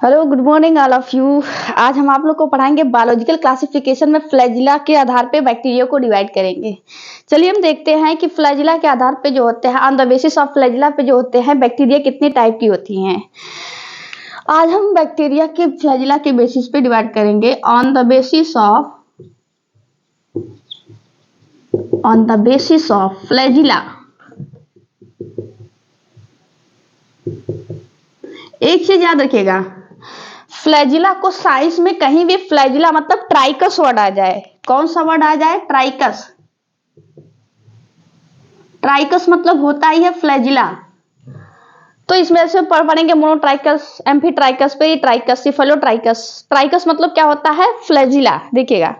Hello, good morning all of you. आज हम आप लोग को पढ़ाएंगे बायोलॉजिकल क्लासिफिकेशन में फ्लैजिला के आधार पे बैक्टीरिया को डिवाइड करेंगे। चलिए हम देखते हैं कि फ्लैजिला के आधार पे जो होते हैं, on the basis of flagella पे जो होते हैं बैक्टीरिया कितने टाइप की होती हैं। आज हम बैक्टीरिया के फ्लैजिला के बेसिस पे डिवाइड करेंगे on the basis of flagella. एक चीज याद रखिएगा, फ्लैजिला को साइंस में कहीं भी फ्लैजिला मतलब ट्राइकस वर्ड आ जाए, कौन सा वर्ड आ जाए? ट्राइकस। ट्राइकस मतलब होता ही है फ्लैजिला। तो इसमें से पढ़ेंगे मोनोट्राइकस, एम्फीट्राइकस, पेरीट्राइकस, सिफेलोट्राइकस। ट्राइकस मतलब क्या होता है? फ्लैजिला। देखिएगा,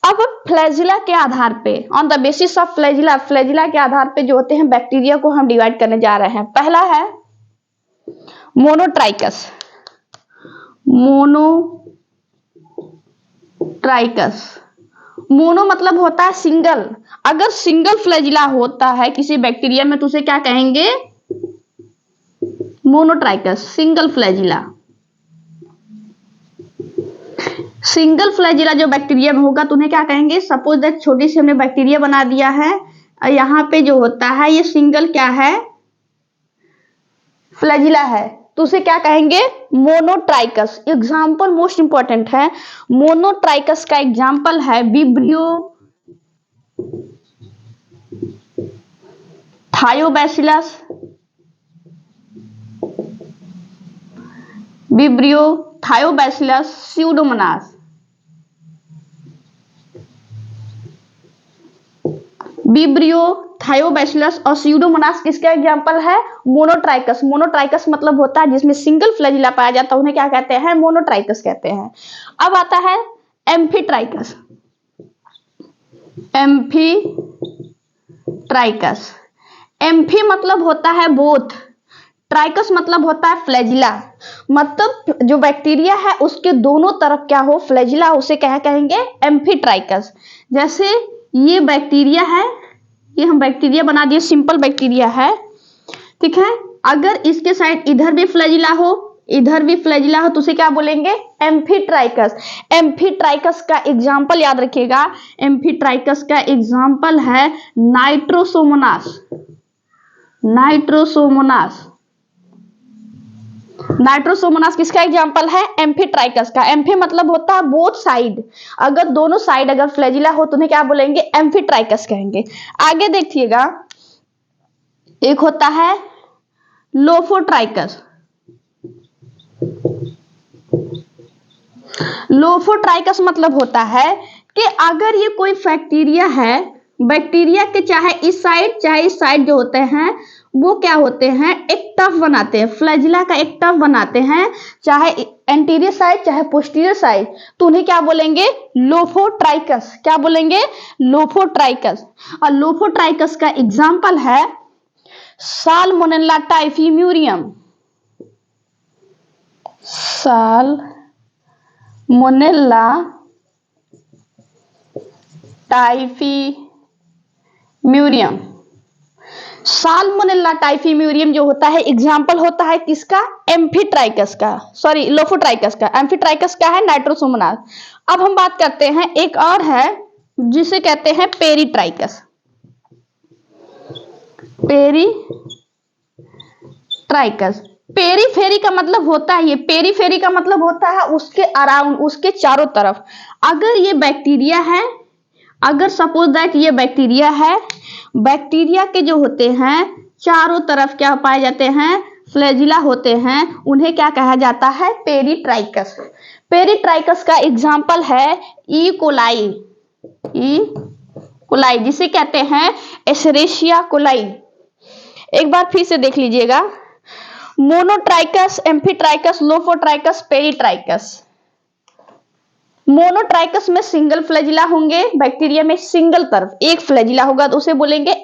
अब फ्लैजिला के आधार पे, on the basis of flagella, flagella के आधार पे जो होते हैं बैक्टीरिया को हम डिवाइड करने जा रहे हैं। पहला है मोनोट्राइकस। मोनोट्राइकस, मोनो मतलब होता है सिंगल। अगर सिंगल फ्लैजिला होता है किसी बैक्टीरिया में तो उसे क्या कहेंगे? Monotrichous, single flagella. Single flagella जो बैक्टीरिया में होगा तो उन्हें क्या कहेंगे? सपोज दैट छोटी सी हमने बैक्टीरिया बना दिया है, यहां पे जो होता है ये सिंगल क्या है? फ्लैजिला है, तो उसे क्या कहेंगे? मोनोट्राइकस। एग्जाम्पल मोस्ट इंपॉर्टेंट है, मोनोट्राइकस का एग्जाम्पल है vibrio Thiobacillus, vibrio Thiobacillus, Pseudomonas. Vibrio Thiobacillus और स्यूडोमोनास किसका एग्जाम्पल है? मोनोट्राइकस। मोनोट्राइकस मतलब होता है जिसमें सिंगल फ्लैजिला पाया जाता है, उन्हें क्या कहते हैं? मोनोट्राइकस कहते हैं। अब आता है एम्फीट्राइकस। एम्फीट्राइकस, एम्फी मतलब होता है बोथ, ट्राइकस मतलब होता है फ्लैजिला। मतलब जो बैक्टीरिया है उसके दोनों तरफ क्या हो? फ्लैजिला, उसे क्या कहेंगे? एम्फीट्राइकस। जैसे ये बैक्टीरिया है, ये हम बैक्टीरिया बना दिए, सिंपल बैक्टीरिया है, ठीक है। अगर इसके साइड इधर भी फ्लैजिला हो, इधर भी फ्लैजिला हो तो उसे क्या बोलेंगे? एम्फीट्राइकस। एम्फीट्राइकस का एग्जाम्पल याद रखिएगा, एम्फीट्राइकस का एग्जाम्पल है नाइट्रोसोमोनास। नाइट्रोसोमोनास, नाइट्रोसोमोनास किसका एग्जाम्पल है? एम्फीट्राइकस का। एम्फी मतलब होता है बोथ साइड, अगर दोनों साइड अगर फ्लैजिला हो तो उन्हें क्या बोलेंगे? एम्फीट्राइकस कहेंगे। आगे देखिएगा, एक होता है लोफोट्राइकस। लोफोट्राइकस मतलब होता है कि अगर ये कोई बैक्टीरिया है, बैक्टीरिया के चाहे इस साइड चाहे इस साइड जो होते हैं वो क्या होते हैं? एक टफ बनाते हैं, फ्लैजिला का एक टफ बनाते हैं, चाहे एंटीरियर साइड चाहे पोस्टीरियर साइड, तो उन्हें क्या बोलेंगे? लोफोट्राइकस। क्या बोलेंगे? लोफोट्राइकस। और लोफोट्राइकस का एग्जाम्पल है साल्मोनेला टाइफीम्यूरियम। साल्मोनेला टाइफीम्यूरियम। साल्मोनेला टाइफीम्यूरियम जो होता है एग्जाम्पल होता है किसका? एम्फीट्राइकस का, सॉरी लोफोट्राइकस का। एम्फीट्राइकस क्या है? नाइट्रोसोमोनास। अब हम बात करते हैं, एक और है जिसे कहते हैं पेरीट्राइकस। पेरीट्राइकस, पेरीफेरी का मतलब होता है, ये पेरीफेरी का मतलब होता है उसके अराउंड, उसके चारों तरफ। अगर ये बैक्टीरिया है, अगर सपोज दैट ये बैक्टीरिया है, बैक्टीरिया के जो होते हैं चारों तरफ क्या पाए जाते हैं? फ्लैजिला होते हैं, उन्हें क्या कहा जाता है? पेरीट्राइकस। पेरीट्राइकस का एग्जाम्पल है ई कोलाई। ई कोलाई जिसे कहते हैं एशेरेशिया कोलाई। एक बार फिर से देख लीजिएगा, monotrichous, amphitrichous, lophotrichous, peritrichous. Monotrichous में सिंगल फ्लैजिला होंगे, बैक्टीरिया में सिंगल तरफ एक फ्लैजिला होगा तो उसे बोलेंगे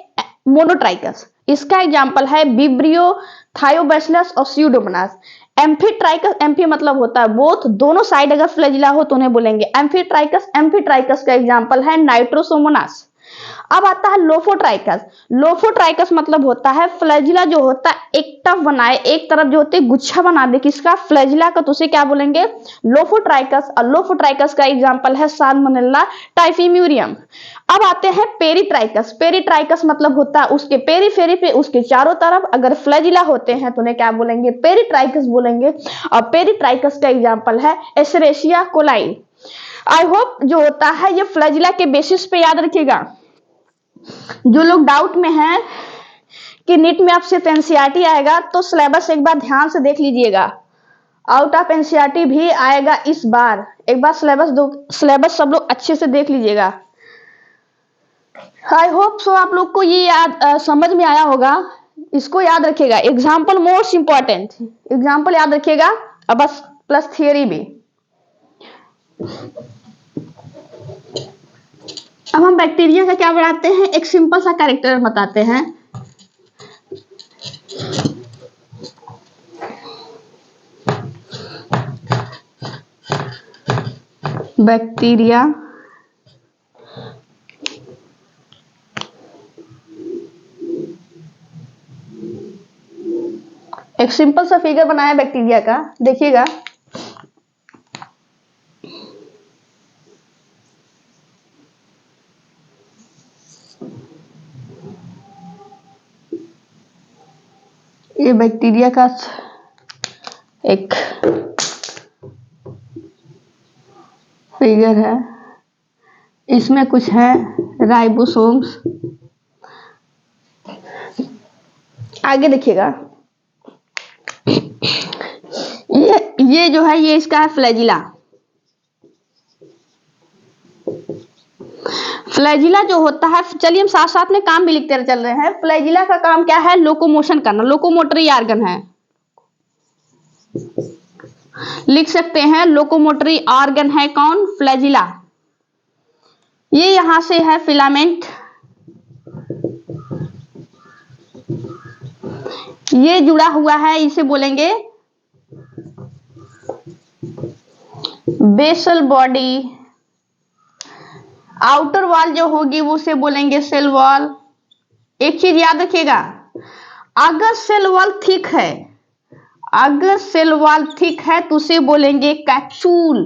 मोनोट्राइकस। इसका एग्जांपल है विब्रियो थायोबैसिलस और स्यूडोमोनास। एम्फीट्राइकस, एम्फी मतलब होता है बोथ, दोनों साइड अगर फ्लैजिला हो तो उन्हें बोलेंगे एम्फीट्राइकस। एम्फीट्राइकस का एग्जांपल है नाइट्रोसोमोनास। अब आता है लोफोट्राइकस। लोफोट्राइकस मतलब होता है फ्लैजिला जो होता है एक टफ बनाए, एक तरफ जो होती है गुच्छा बना दे किसका, फ्लैजिला का, तो उसे क्या बोलेंगे, लोफोट्राइकस। और लोफोट्राइकस का एग्जांपल है साल्मोनेला टाइफीम्यूरियम। अब आते हैं पेरीट्राइकस। पेरीट्राइकस मतलब होता है उसके पेरीफेरी पे, उसके चारों तरफ अगर फ्लैजिला होते हैं तो उन्हें क्या बोलेंगे, पेरीट्राइकस बोलेंगे। और पेरीट्राइकस का एग्जांपल है एस्चेरिचिया कोलाई। आई होप जो होता है ये फ्लैजिला के बेसिस पे याद रखिएगा। जो लोग डाउट में हैं कि नीट में अब सिर्फ एनसीईआरटी आएगा तो सिलेबस एक बार ध्यान से देख लीजिएगा। आउट ऑफ एनसीईआरटी भी आएगा इस बार, एक बार सिलेबस सब लोग अच्छे से देख लीजिएगा। आई होप सो आप लोग को ये याद समझ में आया होगा। इसको याद रखिएगा, एग्जाम्पल मोस्ट इंपॉर्टेंट, एग्जाम्पल याद रखिएगा और बस प्लस थियरी भी। अब हम बैक्टीरिया का क्या बनाते हैं, एक सिंपल सा कैरेक्टर बताते हैं। बैक्टीरिया एक सिंपल सा फिगर बनाया बैक्टीरिया का, देखिएगा। ये बैक्टीरिया का एक फिगर है, इसमें कुछ है राइबोसोम्स। आगे देखिएगा, ये जो है ये इसका है फ्लैजिला। फ्लैजिला जो होता है, चलिए हम साथ साथ में काम भी लिखते चल रहे हैं। फ्लैजिला का काम क्या है, लोकोमोशन करना, लोकोमोटरी ऑर्गन है, लिख सकते हैं लोकोमोटरी ऑर्गन है कौन, फ्लैजिला। ये यहां से है फिलामेंट, ये जुड़ा हुआ है, इसे बोलेंगे बेसल बॉडी। आउटर वॉल जो होगी वो उसे बोलेंगे सेल वॉल। एक चीज याद रखिएगा, अगर सेल वॉल थिक है, अगर सेल वॉल थिक है तो उसे बोलेंगे कैप्सूल।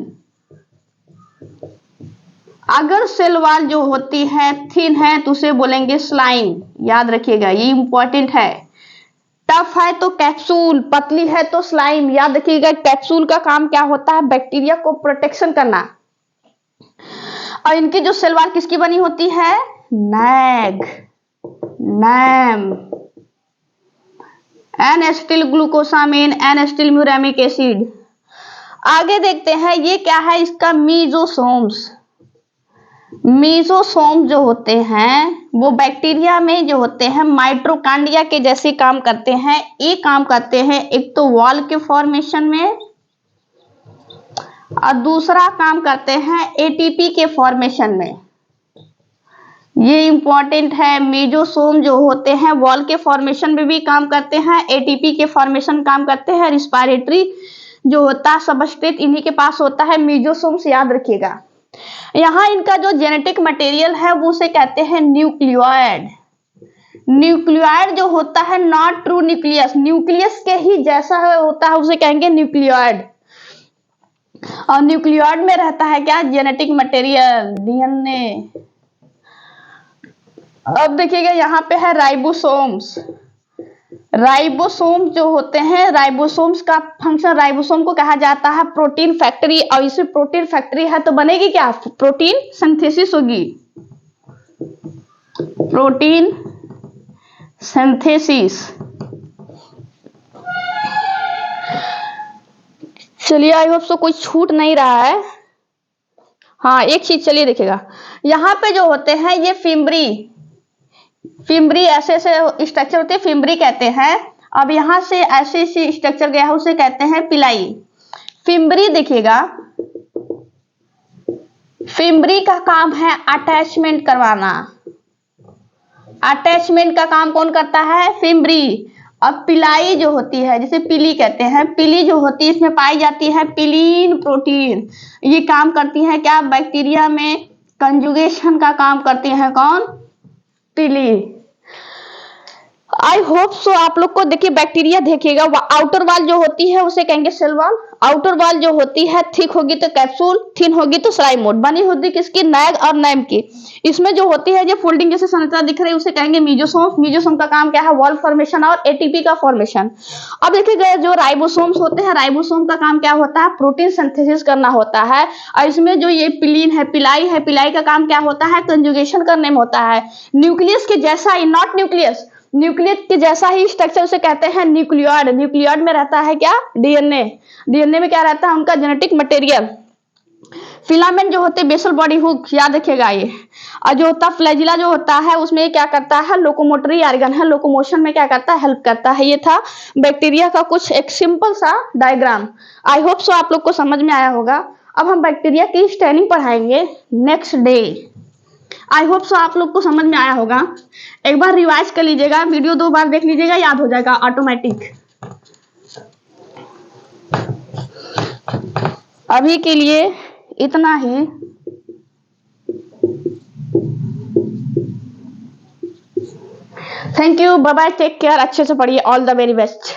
अगर सेल वॉल जो होती है थिन है तो उसे बोलेंगे स्लाइम। याद रखिएगा, ये इंपॉर्टेंट है। टफ है तो कैप्सूल, पतली है तो स्लाइम। याद रखिएगा, कैप्सूल का काम क्या होता है, बैक्टीरिया को प्रोटेक्शन करना। और इनकी जो सेल वॉल किसकी बनी होती है, NAG, NAM, N acetyl glucosamine, N acetyl muramic acid. आगे देखते हैं ये क्या है, इसका मीजोसोम्स। मीजोसोम जो होते हैं वो बैक्टीरिया में जो होते हैं माइटोकॉन्ड्रिया के जैसे काम करते हैं। ये काम करते हैं एक तो वॉल के फॉर्मेशन में, और दूसरा काम करते हैं एटीपी के फॉर्मेशन में। ये इंपॉर्टेंट है, मेजोसोम जो होते हैं वॉल के फॉर्मेशन में भी काम करते हैं, एटीपी के फॉर्मेशन काम करते हैं। रिस्पायरेटरी जो होता है सबस्ट्रेट इन्हीं के पास होता है, मेजोसोम्स याद रखिएगा। यहाँ इनका जो जेनेटिक मटेरियल है वो उसे कहते हैं न्यूक्लियोइड। न्यूक्लियोइड जो होता है नॉट ट्रू न्यूक्लियस, न्यूक्लियस के ही जैसा होता है उसे कहेंगे न्यूक्लियोइड। और न्यूक्लियोइड में रहता है क्या, जेनेटिक मटेरियल, डीएनए। अब देखिएगा यहाँ पे है राइबोसोम्स। राइबोसोम जो होते हैं, राइबोसोम्स का फंक्शन, राइबोसोम को कहा जाता है प्रोटीन फैक्ट्री। और इसे प्रोटीन फैक्ट्री है तो बनेगी क्या, प्रोटीन सिंथेसिस होगी, प्रोटीन सिंथेसिस। चलिए आई होप सो कोई छूट नहीं रहा है। हाँ एक चीज चलिए देखिएगा, यहाँ पे जो होते हैं ये फिम्बरी, फिम्बरी ऐसे ऐसे स्ट्रक्चर होते हैं, फिम्बरी कहते हैं। अब यहां से ऐसे ऐसे स्ट्रक्चर गया है उसे कहते हैं पिलाई। फिम्बरी देखिएगा, फिम्बरी का काम है अटैचमेंट करवाना। अटैचमेंट का काम कौन करता है, फिम्बरी। अब पिलाई जो होती है, जिसे पिली कहते हैं, पिली जो होती है इसमें पाई जाती है पिलीन प्रोटीन। ये काम करती है क्या, बैक्टीरिया में कंजुगेशन का काम करते हैं कौन? तिली। आई होप सो आप लोग को देखिए बैक्टीरिया देखिएगा, आउटर वॉल जो होती है उसे कहेंगे सेल वॉल, आउटर वॉल जो होती है थिक होगी तो कैप्सूल, थिन होगी तो स्लाइमोड, बनी होती किसकी? नैग और नैम की। इसमें जो होती है जो फोल्डिंग जैसे संरचना दिख रही है उसे कहेंगे मीजोसोम। मीजोसोम का काम क्या है? वॉल फॉर्मेशन और एटीपी का फॉर्मेशन। अब देखिएगा जो राइबोसोम्स होते हैं, राइबोसोम का काम क्या होता है? प्रोटीन सिंथेसिस करना होता है। और इसमें जो ये पिलीन है, पिलाई है, पिलाई का काम क्या होता है? कंजुगेशन करने में होता है। न्यूक्लियस के जैसा ही, नॉट न्यूक्लियस, न्यूक्लियस के जैसा ही स्ट्रक्चर उसे कहते हैं न्यूक्लियॉइड। न्यूक्लियॉइड में रहता है क्या? डीएनए। डीएनए में क्या रहता है? उनका जेनेटिक मटेरियल। फिलामेंट जो होते हैं बेसल बॉडी हुक, याद रखिएगा ये। और जो होता है फ्लैजिला जो होता है उसमें क्या करता है? लोकोमोटरी ऑर्गन है, लोकोमोशन में क्या करता है? हेल्प करता है। ये था बैक्टीरिया का कुछ एक सिंपल सा डायग्राम। आई होप सो आप लोग को समझ में आया होगा। अब हम बैक्टीरिया की स्टेनिंग पढ़ाएंगे next day. I hope so आप लोग को समझ में आया होगा। एक बार रिवाइज कर लीजिएगा, वीडियो 2 बार देख लीजिएगा, याद हो जाएगा ऑटोमेटिक। अभी के लिए इतना ही। Thank you, bye bye, take care, अच्छे से पढ़िए, ऑल द वेरी बेस्ट।